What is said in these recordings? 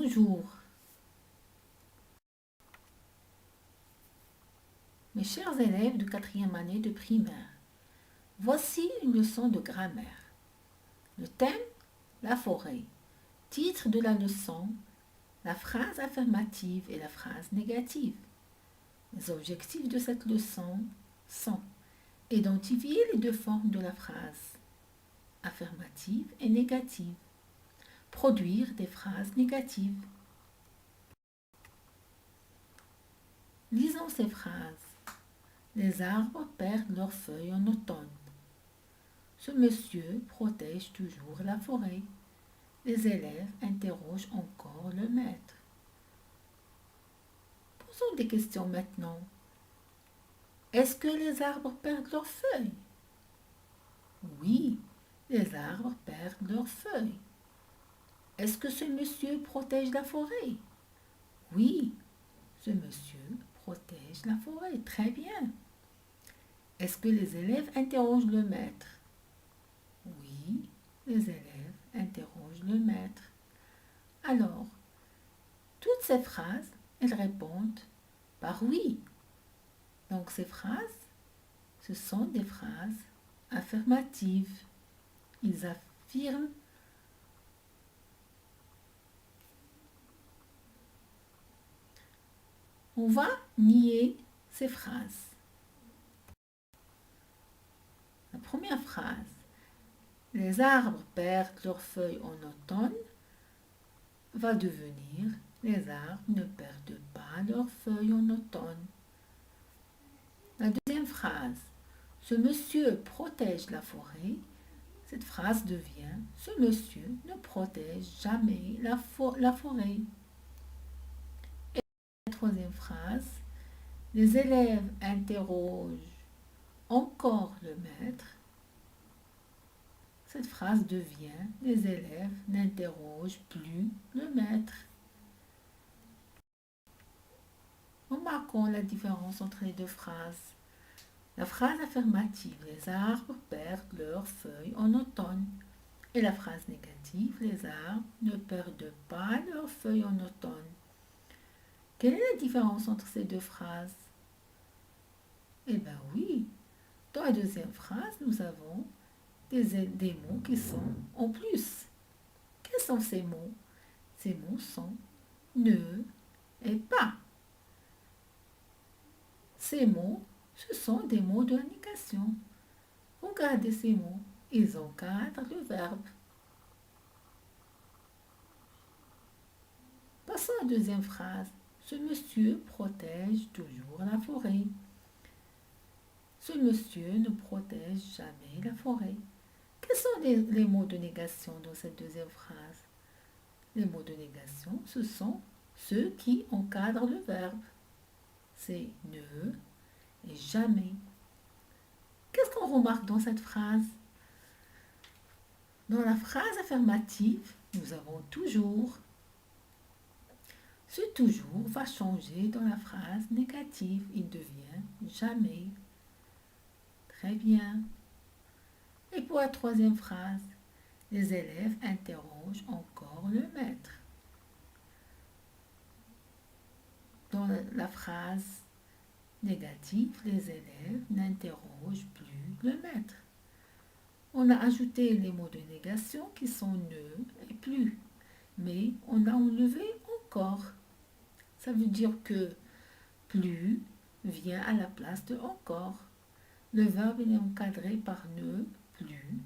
toujours. Mes chers élèves de quatrième année de primaire, voici une leçon de grammaire. Le thème, la forêt. Titre de la leçon, la phrase affirmative et la phrase négative. Les objectifs de cette leçon sont identifier les deux formes de la phrase, affirmative et négative. Produire des phrases négatives. Lisons ces phrases. Les arbres perdent leurs feuilles en automne. Ce monsieur protège toujours la forêt. Les élèves interrogent encore le maître. Posons des questions maintenant. Est-ce que les arbres perdent leurs feuilles? Oui, les arbres perdent leurs feuilles. Est-ce que ce monsieur protège la forêt? Oui, ce monsieur protège la forêt. Très bien. Est-ce que les élèves interrogent le maître? Oui, les élèves interrogent le maître. Alors, toutes ces phrases, elles répondent par oui. Donc ces phrases, ce sont des phrases affirmatives. Ils affirment. On va nier ces phrases. La première phrase, les arbres perdent leurs feuilles en automne, va devenir les arbres ne perdent pas leurs feuilles en automne. La deuxième phrase, ce monsieur protège la forêt, cette phrase devient ce monsieur ne protège jamais la forêt. Et la troisième phrase, les élèves interrogent encore le maître. Cette phrase devient les élèves n'interrogent plus le maître. Remarquons la différence entre les deux phrases. La phrase affirmative, les arbres perdent leurs feuilles en automne. Et la phrase négative, les arbres ne perdent pas leurs feuilles en automne. Quelle est la différence entre ces deux phrases? Eh bien oui, dans la deuxième phrase, nous avons des mots qui sont en plus. Quels sont ces mots? Ces mots sont ne et pas. Ces mots, ce sont des mots de négation. Regardez ces mots, ils encadrent le verbe. Passons à la deuxième phrase. Ce monsieur protège toujours la forêt. Ce monsieur ne protège jamais la forêt. Quels sont les mots de négation dans cette deuxième phrase? Les mots de négation, ce sont ceux qui encadrent le verbe. C'est ne et jamais. Qu'est-ce qu'on remarque dans cette phrase? Dans la phrase affirmative, nous avons toujours. Ce toujours va changer dans la phrase négative. Il devient jamais. Très bien. Et pour la troisième phrase, les élèves interrogent encore le maître. Dans la phrase négative, les élèves n'interrogent plus le maître. On a ajouté les mots de négation qui sont ne et plus, mais on a enlevé encore. Ça veut dire que plus vient à la place de encore. Le verbe est encadré par ne, plus,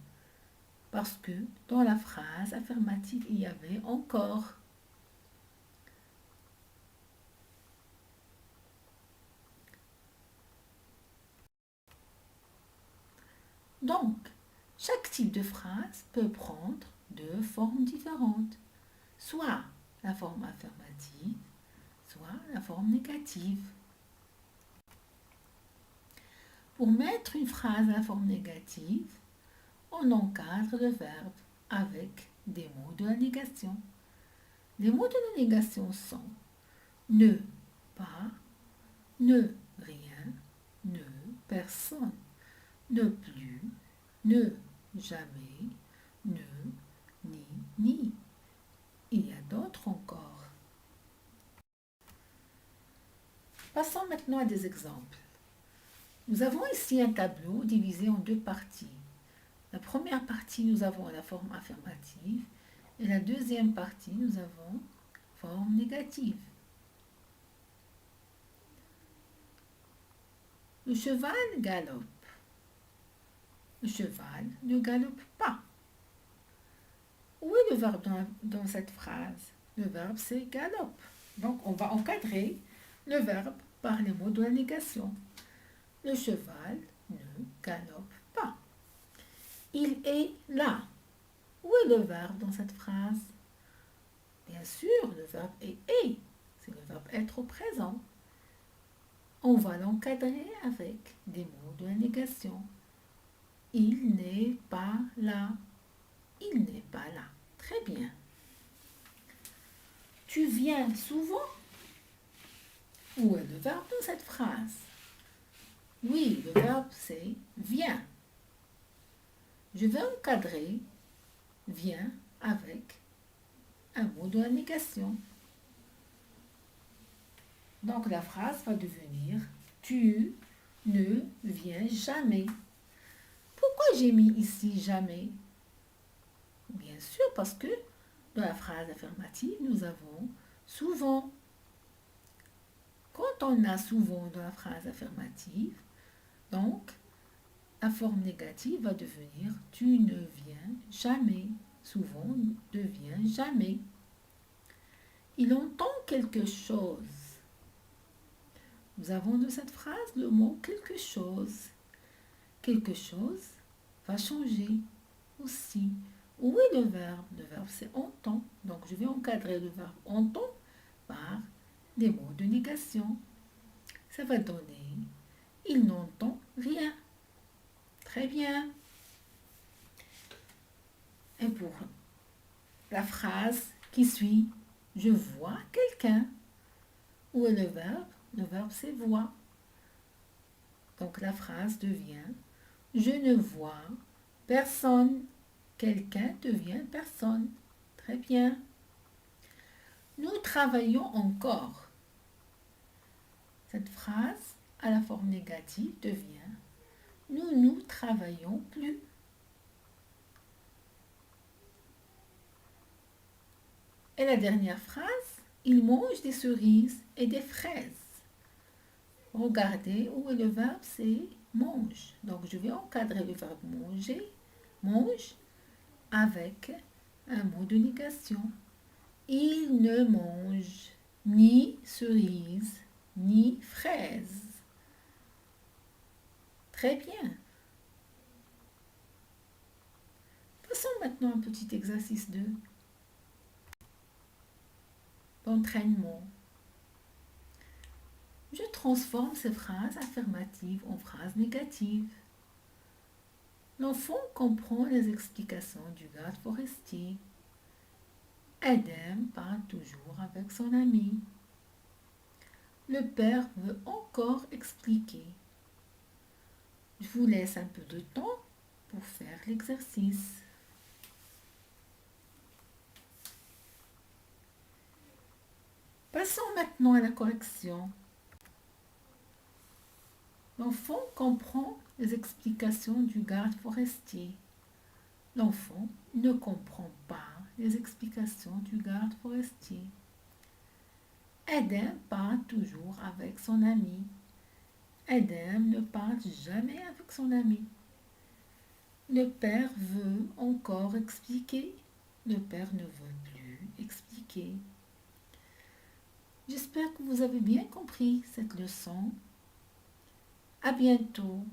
parce que dans la phrase affirmative, il y avait encore. Donc, chaque type de phrase peut prendre deux formes différentes, soit la forme affirmative, soit la forme négative. Pour mettre une phrase à la forme négative, on encadre le verbe avec des mots de la négation. Les mots de la négation sont ne, pas, ne, rien, ne, personne, ne plus, ne, jamais, ne, ni, ni. Il y a d'autres encore. Passons maintenant à des exemples. Nous avons ici un tableau divisé en deux parties. La première partie, nous avons la forme affirmative et la deuxième partie, nous avons forme négative. Le cheval galope. Le cheval ne galope pas. Où est le verbe dans cette phrase? Le verbe, c'est galope. Donc, on va encadrer le verbe par les mots de la négation. Le cheval ne galope pas. Il est là. Où est le verbe dans cette phrase? Bien sûr, le verbe est. C'est le verbe être au présent. On va l'encadrer avec des mots de la négation. Il n'est pas là. Il n'est pas là. Très bien. Tu viens souvent? Où est le verbe dans cette phrase? Oui, le verbe c'est viens. Je vais encadrer viens avec un mot de la négation. Donc la phrase va devenir tu ne viens jamais. Pourquoi j'ai mis ici jamais? Bien sûr, parce que dans la phrase affirmative, nous avons souvent. Quand on a souvent dans la phrase affirmative, donc la forme négative va devenir tu ne viens jamais. Souvent devient jamais. Il entend quelque chose. Nous avons de cette phrase le mot quelque chose. Quelque chose va changer aussi. Où est le verbe? Le verbe c'est entend. Donc je vais encadrer le verbe entend par des mots de négation. Ça va donner il n'entend rien. Très bien. Et pour la phrase qui suit, je vois quelqu'un. Où est le verbe? Le verbe c'est voir. Donc la phrase devient je ne vois personne. Quelqu'un devient personne. Très bien. Nous travaillons encore. Cette phrase à la forme négative devient nous ne travaillons plus. Et la dernière phrase, il mange des cerises et des fraises. Regardez où est le verbe, c'est mange. Donc je vais encadrer le verbe manger, mange, avec un mot de négation. Il ne mange ni cerises ni fraises. Très bien. Passons maintenant à un petit exercice d'entraînement. Je transforme ces phrases affirmatives en phrases négatives. L'enfant comprend les explications du garde forestier. Edem parle toujours avec son ami. Le père veut encore expliquer. Je vous laisse un peu de temps pour faire l'exercice. Passons maintenant à la correction. L'enfant comprend les explications du garde forestier. L'enfant ne comprend pas les explications du garde forestier. Edem parle toujours avec son ami. Edem ne parle jamais avec son ami. Le père veut encore expliquer. Le père ne veut plus expliquer. J'espère que vous avez bien compris cette leçon. À bientôt.